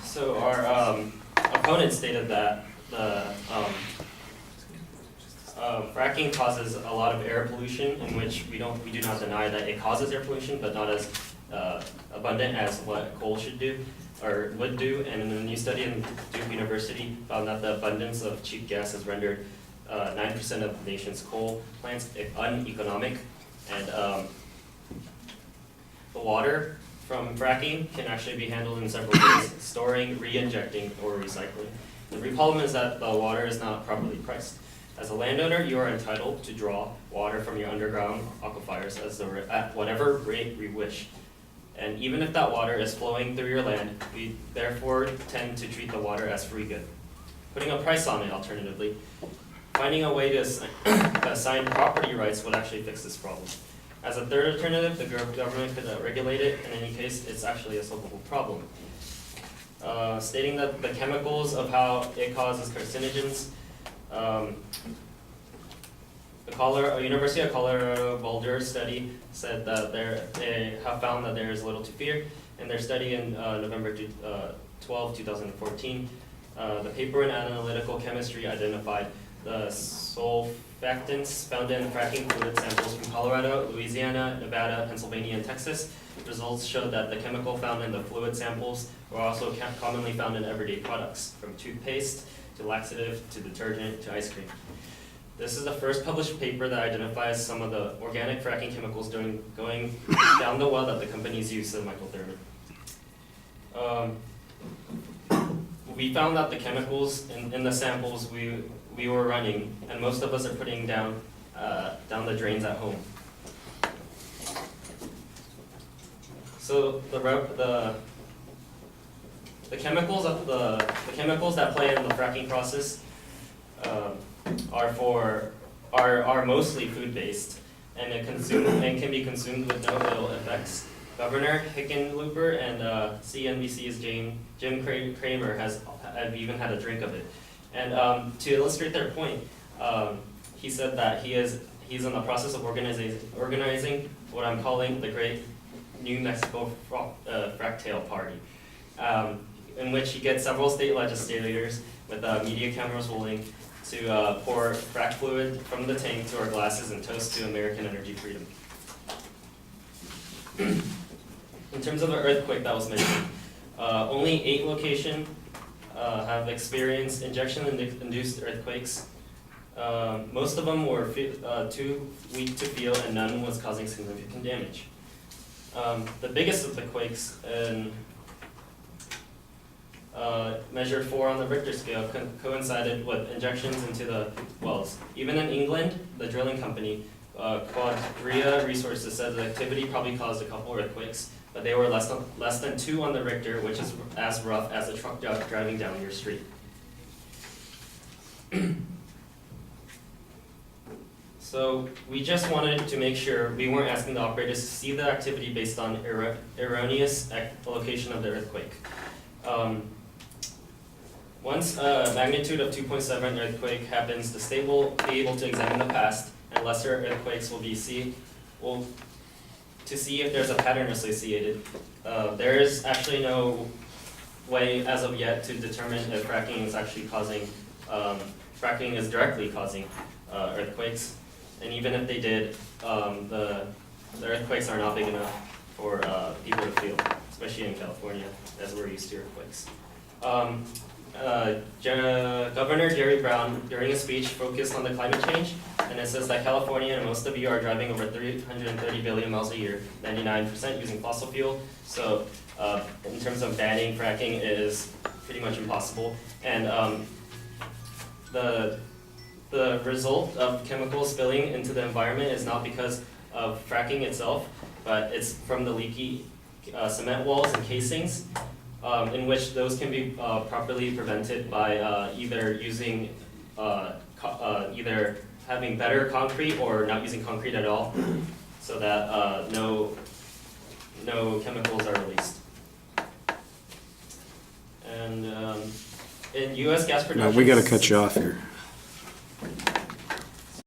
So our opponent stated that the fracking causes a lot of air pollution, in which we do not deny that it causes air pollution, but not as abundant as what coal should do or would do. And in a new study in Duke University found that the abundance of cheap gas has rendered 9% of the nation's coal plants uneconomic, and the water from fracking can actually be handled in several ways: storing, re-injecting, or recycling. The real problem is that the water is not properly priced. As a landowner, you are entitled to draw water from your underground aquifers at whatever rate we wish. And even if that water is flowing through your land, we therefore tend to treat the water as free good. Putting a price on it, alternatively, finding a way to assign property rights would actually fix this problem. As a third alternative, the government could regulate it. In any case, it's actually a solvable problem. Stating that the chemicals of how it causes carcinogens, the University of Colorado Boulder study said that they have found that there is little to fear. In their study in November 12, 2014, the paper in analytical chemistry identified the surfactants found in fracking fluid samples from Colorado, Louisiana, Nevada, Pennsylvania, and Texas. Results showed that the chemical found in the fluid samples were also commonly found in everyday products, from toothpaste to laxative to detergent to ice cream. This is the first published paper that identifies some of the organic fracking chemicals going down the well that the companies use, said Michael Thurman. We found that the chemicals in the samples we were running, and most of us are putting down the drains at home. So the chemicals that play in the fracking process are mostly food-based, and can be consumed with no ill effects. Governor Hickenlooper and CNBC's Jim Cramer have even had a drink of it. And to illustrate their point, he said that he's in the process of organizing what I'm calling the Great New Mexico Fractail Party, in which he gets several state legislators with media cameras rolling to pour frack fluid from the tank to our glasses and toast to American energy freedom. In terms of the earthquake that was mentioned, only 8 locations have experienced injection-induced earthquakes. Most of them were too weak to feel, and none was causing significant damage. The biggest of the quakes, measured 4 on the Richter scale, coincided with injections into the wells. Even in England, the drilling company, Quadria Resources, said the activity probably caused a couple earthquakes, but they were less than 2 on the Richter, which is as rough as a truck driving down your street. So we just wanted to make sure we weren't asking the operators to see the activity based on erroneous location of the earthquake. Once a magnitude of 2.7 earthquake happens, the state will be able to examine the past, and lesser earthquakes will to see if there's a pattern associated. There is actually no way as of yet to determine if fracking is directly causing earthquakes. And even if they did, the earthquakes are not big enough for people to feel, especially in California, as we're used to earthquakes. Governor Jerry Brown, during a speech, focused on the climate change, and it says that California and most of you are driving over 330 billion miles a year, 99% using fossil fuel. So in terms of banning fracking, it is pretty much impossible. And the result of chemicals spilling into the environment is not because of fracking itself, but it's from the leaky cement walls and casings, in which those can be properly prevented by either having better concrete or not using concrete at all, so that no chemicals are released. And in U.S. gas production, No, we got to cut you off here.